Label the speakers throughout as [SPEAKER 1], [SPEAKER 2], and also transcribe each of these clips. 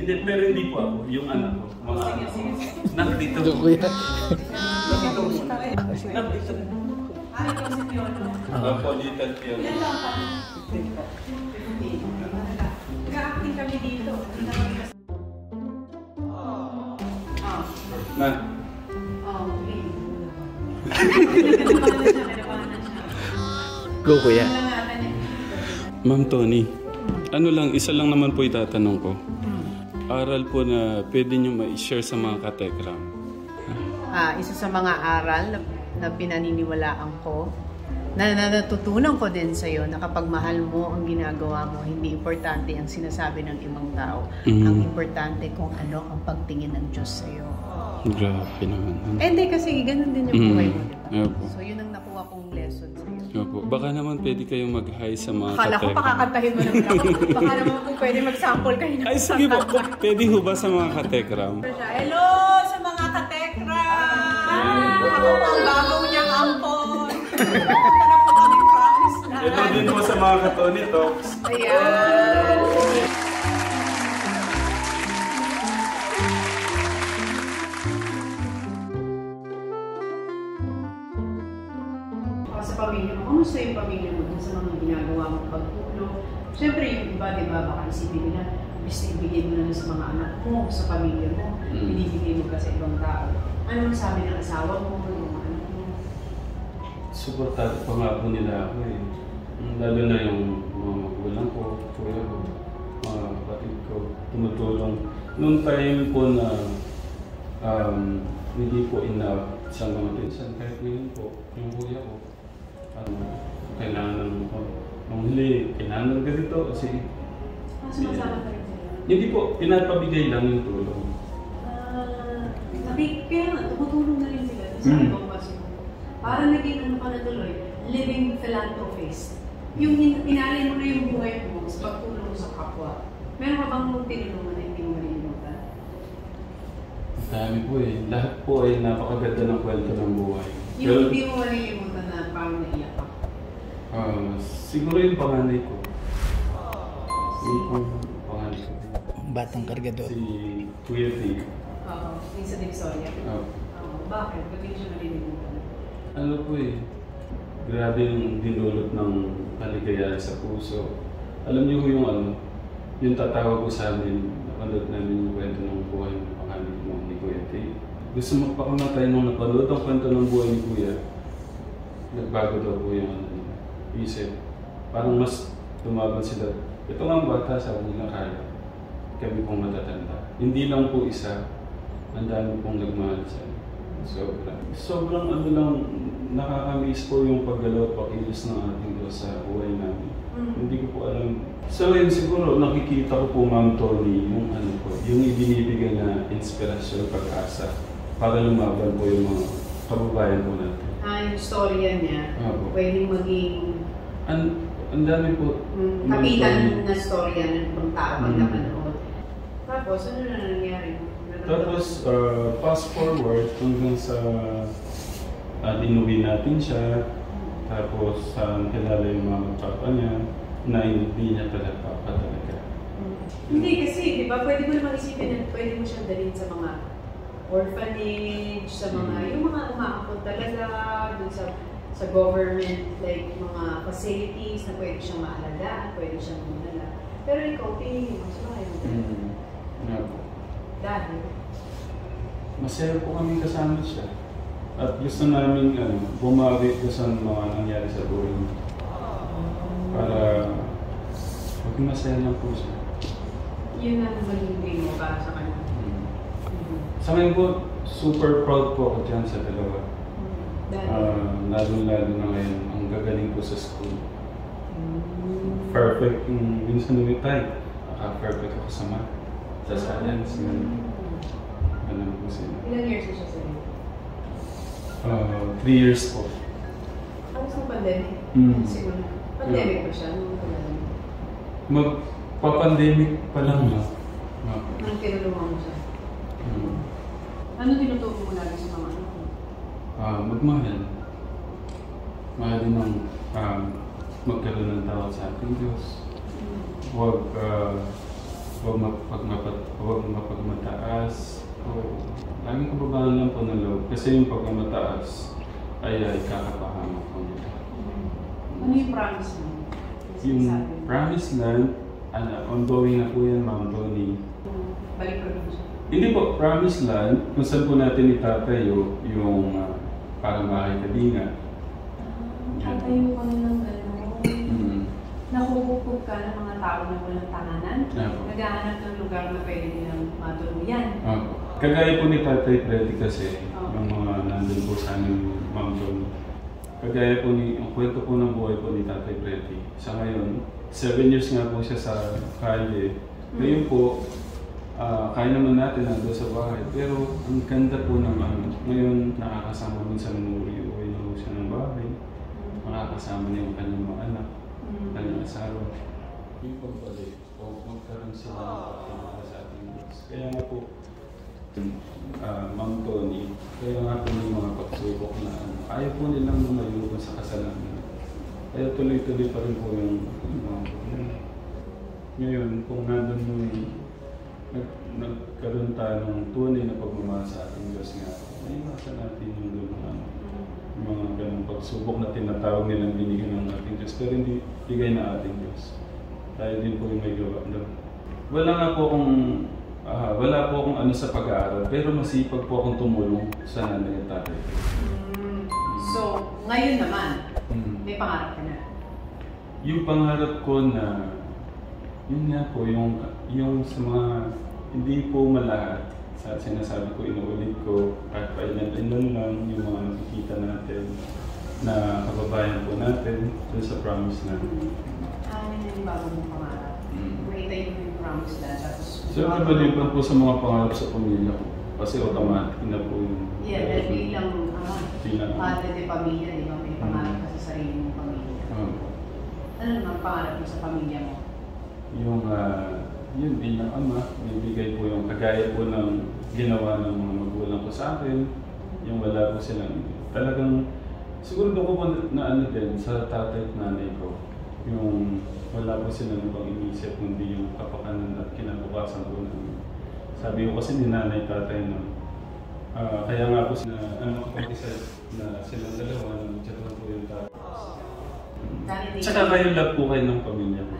[SPEAKER 1] Hindi, pero hindi po ako. Yung anak ko. Mga nandito.
[SPEAKER 2] Kuya.
[SPEAKER 1] Nandito.
[SPEAKER 3] Ay, ito si Piolo.
[SPEAKER 1] Opo, little Piolo.
[SPEAKER 3] Ilan lang pa? Nag-acting kami dito.
[SPEAKER 1] Na?
[SPEAKER 3] Okay.
[SPEAKER 2] Go, kuya.
[SPEAKER 1] Ma'am Tony, ano lang, isa lang naman po itatanong ko. Aral po na pwede nyo ma-share sa mga katekram.
[SPEAKER 3] Isa sa mga aral na pinaniniwalaan ko, na natutunan ko din sa'yo na kapag mahal mo ang ginagawa mo, hindi importante ang sinasabi ng ibang tao. Ang importante kung ano ang pagtingin ng Diyos sa'yo.
[SPEAKER 1] Grabe naman.
[SPEAKER 3] Hindi kasi ganun din yung buhay mo, diba?
[SPEAKER 1] Opo.
[SPEAKER 3] So yun ang nakuha kong lesson sa'yo.
[SPEAKER 1] Opo. Baka naman pwede kayong mag-hi sa mga
[SPEAKER 3] Akala ko pakakantahin mo naman ako. Baka naman kung pwede mag-sample kayo ng
[SPEAKER 1] Ay, sige po. Pwede ho ba sa mga katekram?
[SPEAKER 3] Hello sa mga katekram! Ako po ang bagong niyang ampon. Punta po kami, promise na.
[SPEAKER 1] Ito din po sa mga Katony Talks.
[SPEAKER 3] Ayan. Sa pamilya mo, kamusta yung pamilya mo dun sa mga ginagawa mong pagtulong? Siyempre yung iba, di ba, baka isipin nila, imbis na ibigay mo na sa mga anak mo, sa pamilya mo, binibigay mo ka sa ibang tao. Ano ang sabi ng asawa mo, ng mga anak mo?
[SPEAKER 1] Suportado pa nga po nila ako eh. Lalo na yung mga magulang ko, kuya ko, mga kapatid ko, tumutulong. Noong time po na hindi po enough sa mga pinsan, kahit ngayon po, yung kuya ko, kailangan ko. Nung huli, kailangan ganito kasi...
[SPEAKER 3] Sumasama ka rin sila?
[SPEAKER 1] Hindi po, pinapabigay lang yung tulong.
[SPEAKER 3] Kaya nga, tumutulong na rin sila sa ibang paso. Parang naging ano ka na tuloy, living philanthropist. Yung pinalay mo na yung buhay mo sa pagtulong mo sa kapwa. Meron ka bang tinulungan na hindi mo malilimutan?
[SPEAKER 1] Dami po eh. Lahat po ay napakaganda ng kwento ng buhay.
[SPEAKER 3] Yung hindi mo malilimutan na parang naiyak ka?
[SPEAKER 1] Siguro yung panganay ko. Yung panganay ko.
[SPEAKER 2] Batang kargador.
[SPEAKER 1] Si Kuya T.
[SPEAKER 3] Oo, yung sa Divisoria. Bakit? Ba't hindi siya malilimutan?
[SPEAKER 1] Ano po eh. Grabe yung dinulot ng kaligayahan sa puso. Alam niyo yung ano, yung tatawag ko sa amin, napanood namin yung kwento ng buhay ng panganay mo ni Kuya T. Gusto magpakamatay nung napanood ang kwento ng buhay ni Kuya. Nagbago daw po yung isip. Parang mas tumaban sila. Ito nga ang bata, sabi nila kaya. Kami pong matatanda. Hindi lang po isa, ang dami pong nagmahal sa sobrang ano lang, nakakamiss po yung paggalaw at pakilos ng ating Diyos sa buhay namin. Hindi ko po alam. So yun siguro, nakikita ko po Ma'am Tony, yung ano po, yung ibinibigay na inspirasyon, pag-asa, para lumaban po yung mga kababayan po natin.
[SPEAKER 3] Yung storya niya, pwedeng maging...
[SPEAKER 1] Ang dami po.
[SPEAKER 3] Kapitan na storya ng ibang tao pag napanood. Tapos, ano na nangyari?
[SPEAKER 1] Tapos, fast forward hanggang sa inuwi natin siya. Tapos, kilala yung mga papa niya na hindi niya pala papa talaga.
[SPEAKER 3] Hindi kasi, di ba? Pwede mo naman isipin na pwede mo siyang dalhin sa mga orphanage, sa mga, yung mga umaakot talaga, dun sa government, like mga facilities na pwede siyang maalagaan, pwede siyang manala. Pero ikaw, pinili mo sa bahay mo. Dahil?
[SPEAKER 1] Masaya po kami kasama siya. At gusto namin bumawi sa mga nangyari sa buhay niya. Para maging masaya lang po siya.
[SPEAKER 3] Yun ang maging dream mo para sa kanya.
[SPEAKER 1] Sa ngayon po, super proud po ako dyan sa dalawa. Lalo-lalo na ngayon, ang gagaling po sa school. Perfect. Minsan namin tayo, perfect ako sa math, sa science. Ganun po sila.
[SPEAKER 3] Ilang years na siya sa'yo?
[SPEAKER 1] 3 years po.
[SPEAKER 3] Ano sa pandemic? Siguro. Pandemic pa siya?
[SPEAKER 1] Magpa-pandemic pa lang na.
[SPEAKER 3] Anong tinulungan mo siya? Ano tinuturo mo lagi sa mga anak mo?
[SPEAKER 1] Magmahal. Mahalin ng magkaroon ng tawad sa ating Diyos. Huwag huwag mapagmataas. O, laging kababahan lang po ng loob. Kasi yung pagmamataas ay ikakapahamak po nila.
[SPEAKER 3] Ano yung promise mo?
[SPEAKER 1] Yung promised land, ongoing na po yan, Ma'am Tony.
[SPEAKER 3] Balik probinsya.
[SPEAKER 1] Hindi po, promised land, kung saan po natin itatayo yung para makikadinga.
[SPEAKER 3] Tatayo ko ng gano'n. Nakukupog ka ng mga tao na walang tahanan. Naghahanap ng lugar na pwede nilang matuluyan.
[SPEAKER 1] Kagaya po ni Tatay Freddy kasi, yung mga nandun po sa aming Ma'am Tony. Kagaya po ang kwento po ng buhay po ni Tatay Freddy. Sa ngayon, 7 years nga po siya sa kalye. Ngayon po, kaya naman natin nandun sa bahay. Pero ang ganda po ng ngayon nakakasama minsan umuwi na po siya ng bahay. Makakasama niya yung kanyang mga anak, kanyang asawa. Yung pagbalik, o magkaroon sila ng pagkakita sa ating Diyos. Kaya nga po, Ma'am Tony, kaya nga po yung mga pagsubok na ayaw po nilang lumayo sa kasalanan. Kaya tuloy-tuloy pa rin po yung mga problema. Ngayon, kung nandun yung nagkaroon tayo ng tunay na pagmamahal sa ating Diyos nga, maiwasan natin yung mga ganong pagsubok na tinatawag nilang binigyan ng ating Diyos, pero hindi bigay na ating Diyos. Tayo din po yung may gawa doon. Wala po akong ano sa pag-aaral, pero masipag po akong tumulong sa nanay at tatay.
[SPEAKER 3] So, ngayon naman, may pangarap ka na?
[SPEAKER 1] Yung pangarap ko na, yun nga po, yung sa mga hindi po malahat, sa sinasabi ko, inuulit ko, kahit pa ilan-ilan lang yung mga nakikita natin na kababayan po natin dun sa promise na.
[SPEAKER 3] Ano yung bago mong pangarap? Maitayin mo yung promise na, tapos...
[SPEAKER 1] Siyempre, maliban po sa mga pangarap sa pamilya ko. Kasi automatic na po yung...
[SPEAKER 3] Yeah, dahil bilang padre de pamilya, di ba? May pangarap ka sa sarili mong pamilya. Ano naman pangarap mo sa pamilya mo?
[SPEAKER 1] Yun bilang ama, bibigay po yung kagaya po ng ginawa ng mga magulang ko sa akin. Yung wala po silang... Talagang, siguro doon ko po na din sa tatay at nanay ko. Yung wala po silang ibang inisip, kundi yung kapakanan at kinabukasan po namin. Sabi ko kasi ni nanay tatay na kaya nga po kapag-decide na silang dalawa na magtsaka po yung tatay. Tsaka kayo lang po kayo ng pamilya ko.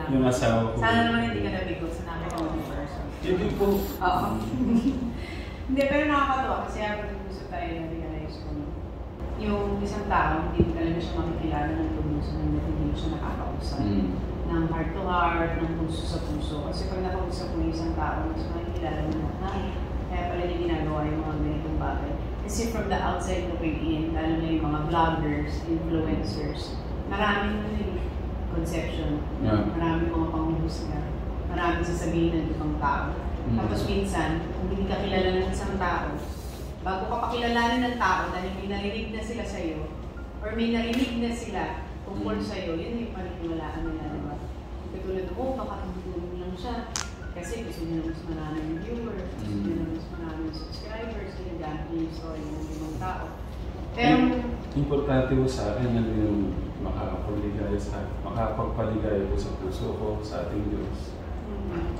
[SPEAKER 1] Yung asawa ko.
[SPEAKER 3] Sana naman hindi ka nabigo sa namin ng mga person.
[SPEAKER 1] Hindi po.
[SPEAKER 3] Oo. Hindi, pero nakakatawa kasi habang nag-usap tayo na-realize ko yung isang tao, hindi talaga siya makikilala ng tumuso ng hindi mo siya nakakausap. Ng heart to heart, ng puso sa puso. Kasi pag nakausap mo yung isang tao, mas makikilala mo na, kaya pala niya ginagawa yung mga ganitong bagay. Kasi from the outside looking in, lalo na yung mga vloggers, influencers, maraming conception, maraming mga panguhusga, maraming sasabihin ng ibang tao. Tapos minsan, kung hindi ka kilala ng isang tao, bago ka pakilalanin ng tao dahil may narinig na sila sa'yo, or may narinig na sila tungkol sa'yo, yun yung paniniwalaan nila, diba? Katulad ko, baka tumutulong lang siya kasi gusto niya mas maraming viewers, gusto niya mas maraming subscribers, ginagamit niya yung story ng ibang tao. Pero,
[SPEAKER 1] importante po sa akin na yung makapagpaligaya po sa puso ko, sa ating Diyos.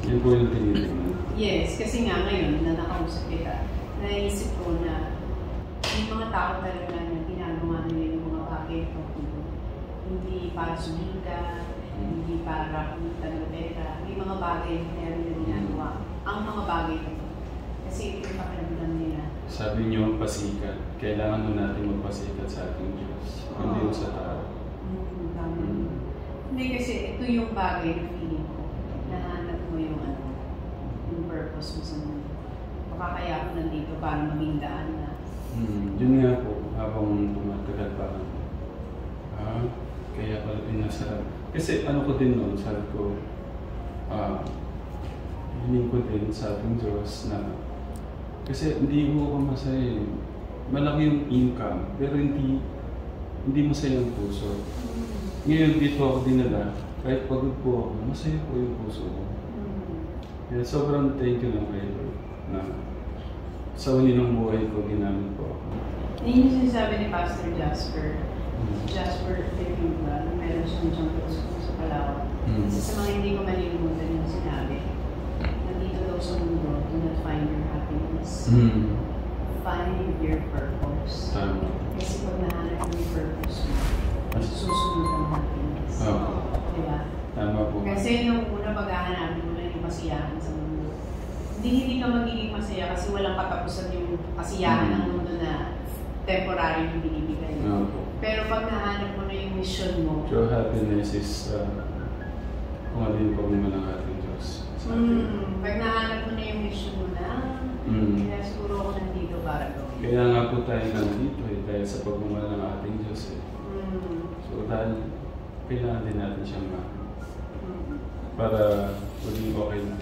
[SPEAKER 1] Yun po yung tinitingnan.
[SPEAKER 3] Yes, kasi nga ngayon na nakausap kita, naisip ko na yung mga tao talaga na ginagawa nila yung mga bagay hindi para sumikat, hindi para kumita ng pera, may mga bagay na kaya nila ginagawa. Ang mga bagay ito. Kasi ito yung pakiramdam nila.
[SPEAKER 1] Sabi niyo, pasikat. Kailangan mo natin magpasikat sa ating Diyos. Hindi yung sa tao.
[SPEAKER 3] Hindi kasi ito yung bagay na feeling ko. Nahanap mo yung purpose mo sa mundo. Baka kaya ako nandito para maging daan na.
[SPEAKER 1] Yun nga po, habang tumatagal pa. Kaya pala pinasarap. Kasi ano ko din noon, sabi ko, hiling ko din sa ating Diyos na kasi hindi mo ako masaya. Malaki yung income, pero hindi masaya ang puso. Ngayon dito ako dinala, kahit pagod po ako, masaya po yung puso ko. Kaya sobrang thank you lang kayo na sa uli ng buhay ko, ginamit po ako.
[SPEAKER 3] Yun yung sinasabi ni Pastor Jasper. Jasper, na meron siyang jungle school sa Palawan. Kasi sa mga hindi ko malilimutan yung sinabi, nandito daw sa is find your purpose.
[SPEAKER 1] Tama.
[SPEAKER 3] Kasi pag nahanap mo yung purpose mo, susunod ang happiness. Diba?
[SPEAKER 1] Tama po.
[SPEAKER 3] Kasi nung una pag-hahanapin mo lang yung kasiyahan sa mundo, hindi ka magiging masaya kasi walang katapusan yung kasiyahan ng mundo na temporary yung binibigay. Pero pag nahanap mo na yung mission mo,
[SPEAKER 1] true happiness is kung ano yung pagmamahal ng ating Diyos.
[SPEAKER 3] Pag nahanap mo na yung mission mo na, kaya siguro ako nandito para gawin.
[SPEAKER 1] Kaya nga po tayo nandito dahil sa pagmamahal ng ating Diyos So dahil kailangan din natin siyang para maging okay na.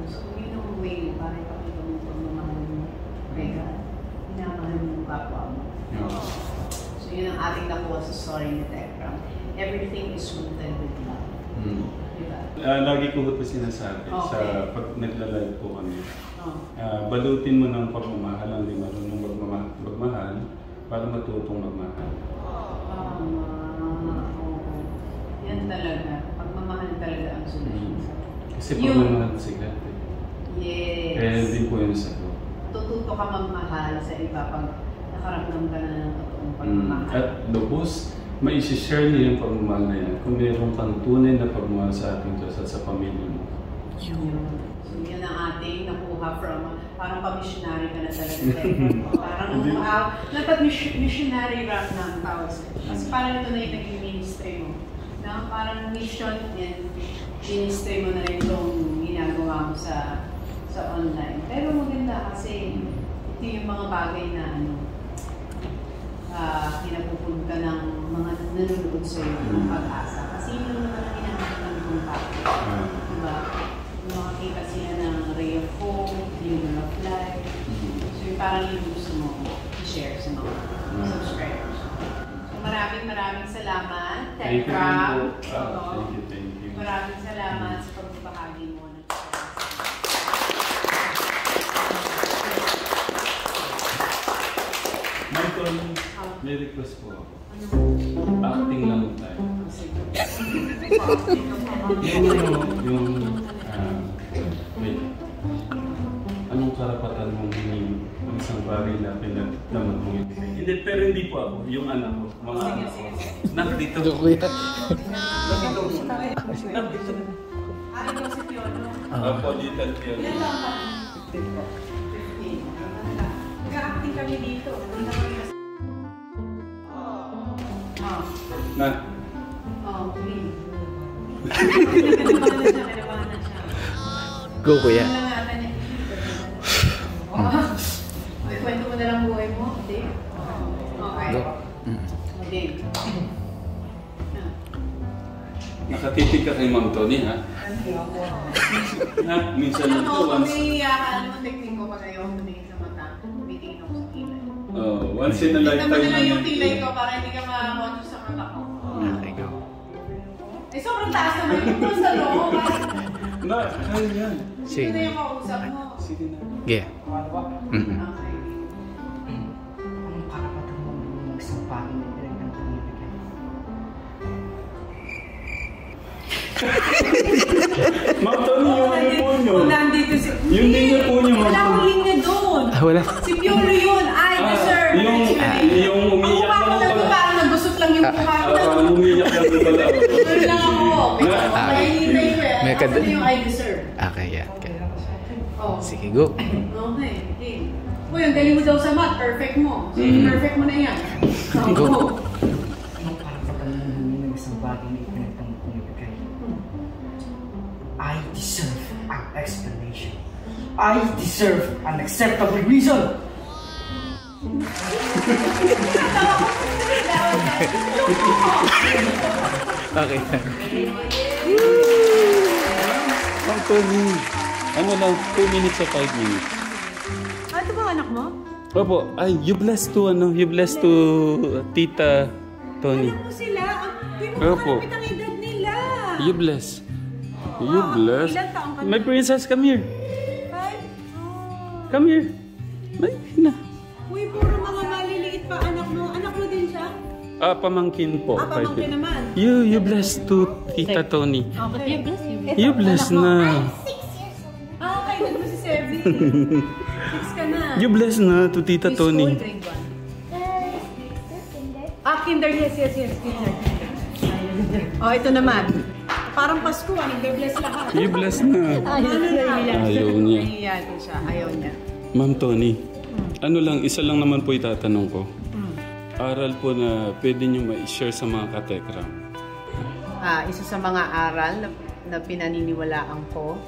[SPEAKER 3] So yun ang way para ipakita mo pagmamahal mo kay God. Minamahal mo yung kapwa mo. So yun ang ating nakuha sa story ni Tekram. Everything is rooted with love. Diba?
[SPEAKER 1] Lagi ko po sinasabi sa pag nagla-live po kami. Balutin mo ng pagmamahal ang di marunong magmahal para matutong magmahal.
[SPEAKER 3] Yan talaga. Pagmamahal talaga ang solusyon.
[SPEAKER 1] Kasi pagmamahal si God.
[SPEAKER 3] Yes.
[SPEAKER 1] Kaya din po yun sa Lord.
[SPEAKER 3] Tututo ka magmahal sa iba pag nakaramdam ka na ng totoong pagmamahal.
[SPEAKER 1] At lubos, mai-share niyo yung pagmamahal na yan kung mayroon kang tunay na pagmamahal sa ating Diyos at sa pamilya mo.
[SPEAKER 3] So yan ang ating nakuha from, parang pa-missionary ka na talaga. Parang missionary rap na ang tawag sa'yo. Kasi parang ito na yung naging ministry mo. Na parang mission and ministry mo na rin itong ginagawa mo sa online. Pero maganda kasi ito yung mga bagay na pinapupunta ka ng mga nanonood sa'yo ng pag-asa. Kasi yun naman ang hinahanap ng contact. Diba? Makakita siya ng ray of hope, humor of life. So yung parang yung gusto mo i-share sa mga subscribers. So maraming salamat.
[SPEAKER 1] Thank you.
[SPEAKER 3] Thank you. Maraming salamat sa pagbabahagi mo.
[SPEAKER 1] Michael, may request po ako. Acting lang tayo. Wait. Anong karapatan mong hingin ng isang bagay na pinaglaman mo yun? Hindi, pero hindi po ako. Yung anak ko. Mga anak ko. Nakdito.
[SPEAKER 2] Kuya.
[SPEAKER 1] Nakdito.
[SPEAKER 3] Ano daw si Piolo?
[SPEAKER 1] Opo, digital piano.
[SPEAKER 3] Ilan lang ba? 15. Nag-acting kami dito. Hindi na kami kasi.
[SPEAKER 1] Na?
[SPEAKER 3] Please. Kinabahan na siya.
[SPEAKER 2] Go, kuya.
[SPEAKER 3] Ano nga ata niya? May kwento mo na lang buhay mo, Dave? Okay. Dave.
[SPEAKER 1] Nakatitig ka kay Ma'am Tony, ha? Ha? Minsan lang po.
[SPEAKER 3] Alam mo, technique ko pag ayaw tumingin sa mata, tumitingin ako sa kilay.
[SPEAKER 1] Once in a lifetime.
[SPEAKER 3] Tignan mo na lang yung kilay ko para hindi ka ma-conscious sa mata ko.
[SPEAKER 2] Okay, go.
[SPEAKER 3] Eh, sobrang taas naman yung puso sa loob.
[SPEAKER 1] Na, kaya yan.
[SPEAKER 3] Sige na yung kausap mo.
[SPEAKER 1] Sige na.
[SPEAKER 2] Yeah.
[SPEAKER 3] Okay.
[SPEAKER 4] Anong karapatan mo magsampahin ng direktang pinibigay?
[SPEAKER 1] Ma'am Tony, yung ano po nyo?
[SPEAKER 3] Nandito si...
[SPEAKER 1] Yung linya po nyo, Ma'am
[SPEAKER 3] Wala
[SPEAKER 1] Tony.
[SPEAKER 3] akong linya doon.
[SPEAKER 2] Wala.
[SPEAKER 3] Si Piolo yun. I deserve.
[SPEAKER 1] Yung umiyak
[SPEAKER 3] lang
[SPEAKER 1] lang
[SPEAKER 3] ako. Parang nagusot lang yung mukha ko.
[SPEAKER 1] Umiyak lang po pala.
[SPEAKER 3] Ano lang ako. May hintay ko eh.
[SPEAKER 2] May
[SPEAKER 3] Ano yung I deserve?
[SPEAKER 2] Okay, yeah. Okay.
[SPEAKER 3] Oh.
[SPEAKER 2] Sige, go.
[SPEAKER 3] Okay. Uy, ang galing mo daw sa math. Perfect mo. So, perfect mo na yan.
[SPEAKER 2] Go.
[SPEAKER 4] Anong karapatan mo humingi ng isang bagay na ipinagtang pinibigay? I deserve an explanation. I deserve an acceptable reason.
[SPEAKER 2] Okay.
[SPEAKER 1] Ma'am Tony, ano lang, 2 minutes or 5 minutes?
[SPEAKER 3] Ito ba anak mo?
[SPEAKER 1] Opo, ay, you bless to Tita Tony.
[SPEAKER 3] Alam mo sila.
[SPEAKER 1] Opo.
[SPEAKER 3] Pinapalapit ang edad nila.
[SPEAKER 1] You bless. You bless.
[SPEAKER 3] Ilang taong ka na?
[SPEAKER 1] My princess, come here.
[SPEAKER 3] Ay,
[SPEAKER 1] Come here. Ay, na.
[SPEAKER 3] uy, puro mga maliliit pa anak mo. Anak mo din siya?
[SPEAKER 1] Pamangkin po.
[SPEAKER 3] Pamangkin naman.
[SPEAKER 1] You bless to Tita Tony.
[SPEAKER 3] Okay.
[SPEAKER 1] You bless na.
[SPEAKER 3] Okay, nandun si Sebi. 6 ka na.
[SPEAKER 1] You bless na to Tita
[SPEAKER 3] Which
[SPEAKER 1] Tony.
[SPEAKER 3] school, grade 1? Kinder. Yes, Kinder. Oh, ito naman. Parang Pasko, nagbe-bless lahat.
[SPEAKER 1] You bless na. Ayaw niya.
[SPEAKER 3] Ayaw niya.
[SPEAKER 1] Ma'am Tony, ano lang, isa lang naman po itatanong ko. Aral po na pwede niyo ma-share sa mga katekram.
[SPEAKER 3] Isa sa mga aral na pinaniniwalaan ko,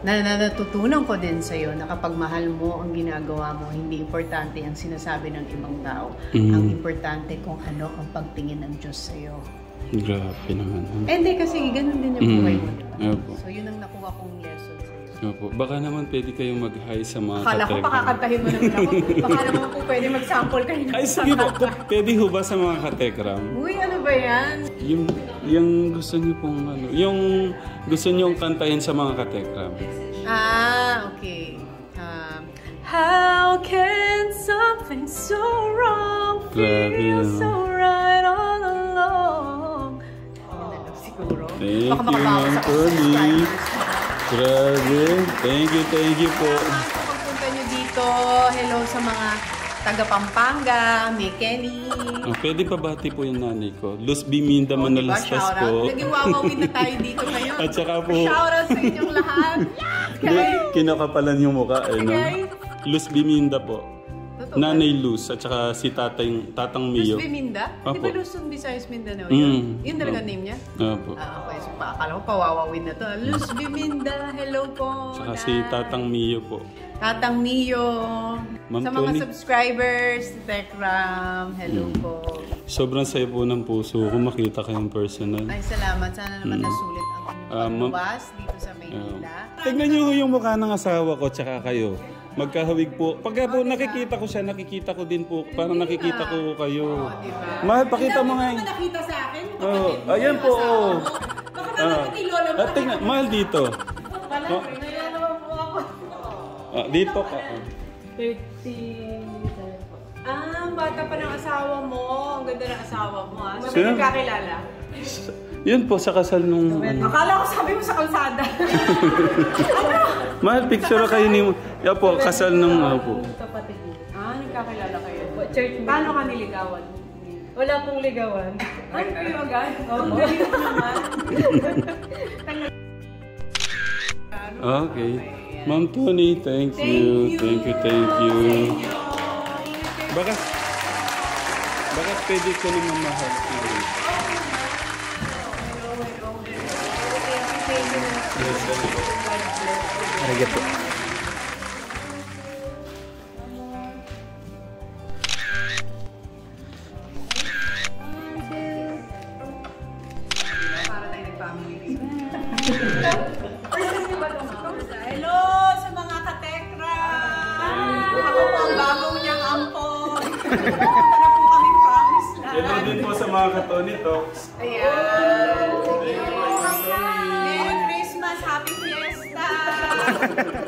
[SPEAKER 3] na natutunan ko din sa'yo na kapag mahal mo ang ginagawa mo, hindi importante ang sinasabi ng ibang tao. Ang importante kung ano ang pagtingin ng Diyos sa'yo.
[SPEAKER 1] Grabe naman.
[SPEAKER 3] Hindi kasi ganun din yung buhay mo.
[SPEAKER 1] Opo.
[SPEAKER 3] So yun ang nakuha kong lesson sa'yo.
[SPEAKER 1] Opo. Baka naman pwede kayong mag-hi sa mga
[SPEAKER 3] Akala ko pakakantahin mo naman ako. Baka naman po pwede mag-sample kayo.
[SPEAKER 1] Ay, sige po. Pwede ho ba sa mga katekram?
[SPEAKER 3] Uy, ano ba yan?
[SPEAKER 1] Yung gusto niyo pong ano, yung gusto niyo kantahin sa mga katekram.
[SPEAKER 3] Okay. How can something so wrong feel so right all along? Siguro.
[SPEAKER 1] Thank
[SPEAKER 3] Baka
[SPEAKER 1] you,
[SPEAKER 3] makabawas
[SPEAKER 1] Ma'am
[SPEAKER 3] ako sa
[SPEAKER 1] Tony.
[SPEAKER 3] subscribers.
[SPEAKER 1] Grabe. Thank you po.
[SPEAKER 3] Pagpunta nyo dito, hello sa mga taga Pampanga, may Kenny.
[SPEAKER 1] Pwede pa bati po yung nanay ko. Luz Biminda Manalastas po.
[SPEAKER 3] Naging wawawin na tayo dito ngayon.
[SPEAKER 1] At saka po,
[SPEAKER 3] Shoutout sa inyong lahat.
[SPEAKER 1] kinakapalan yung mukha eh, no?
[SPEAKER 3] Okay.
[SPEAKER 1] Luz Biminda po.
[SPEAKER 3] Totoo.
[SPEAKER 1] Nanay Luz at saka si Tatang Mio.
[SPEAKER 3] Luz Biminda? Di
[SPEAKER 1] Apo.
[SPEAKER 3] ba Luzon, Visayas, Mindanao yun? Yun talaga
[SPEAKER 1] Opo.
[SPEAKER 3] name niya?
[SPEAKER 1] Opo.
[SPEAKER 3] Okay. So, akala ko pawawawin na to. Luz Biminda, hello po.
[SPEAKER 1] Saka si Tatang Mio po.
[SPEAKER 3] Tatang Mio.
[SPEAKER 1] Ma'am
[SPEAKER 3] Sa mga
[SPEAKER 1] Tony.
[SPEAKER 3] subscribers, Tekram, hello po.
[SPEAKER 1] Sobrang saya po ng puso ko makita kayong personal.
[SPEAKER 3] Ay, salamat. Sana naman nasulit ang
[SPEAKER 1] Ma'am-
[SPEAKER 3] inyong pagluwas dito sa Maynila.
[SPEAKER 1] Tignan niyo yung mukha ng asawa ko tsaka kayo. Magkahawig po. Pagka po nakikita ko siya, nakikita ko din po. Parang nakikita ko kayo. Mahal, pakita mo nga.
[SPEAKER 3] Hindi mo nakita sa akin?
[SPEAKER 1] Ayan po.
[SPEAKER 3] Baka naman kay Lola mo.
[SPEAKER 1] Tingnan, mahal dito.
[SPEAKER 3] Wala, naya naman po ako.
[SPEAKER 1] Dito ka.
[SPEAKER 3] 30. Bata pa ng asawa mo. Ang ganda ng asawa mo, ha? So,
[SPEAKER 1] Sino?
[SPEAKER 3] nagkakilala?
[SPEAKER 1] Yun po, sa kasal nung...
[SPEAKER 3] Akala ko sabi mo sa kalsada.
[SPEAKER 1] Mahal, picture kayo ni... Yan po, kasal nung... po.
[SPEAKER 3] Nagkakilala kayo.
[SPEAKER 5] Church
[SPEAKER 3] Paano ka niligawan?
[SPEAKER 5] Wala pong ligawan.
[SPEAKER 3] Ay, kayo agad? Ang galing mo naman.
[SPEAKER 1] Okay. Ma'am Tony, thank you. Thank you. Baka pwede ko naman mahal.
[SPEAKER 2] Arigato.
[SPEAKER 3] Para tayo nag-family. Hello sa mga katekra! Ako po ang bagong niyang ampon. Punta na po kami, promise lang.
[SPEAKER 1] Hello din po sa mga Katony Talks.
[SPEAKER 3] Ayan. Merry Christmas, Happy Fiesta!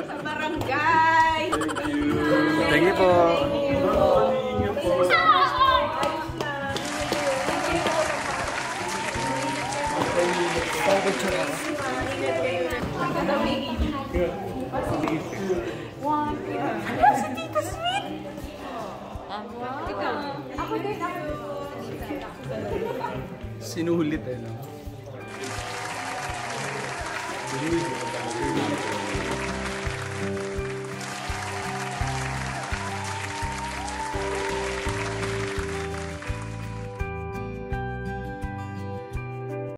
[SPEAKER 3] Sa barangay!
[SPEAKER 2] Thank you po. Sinuhulit eh, no?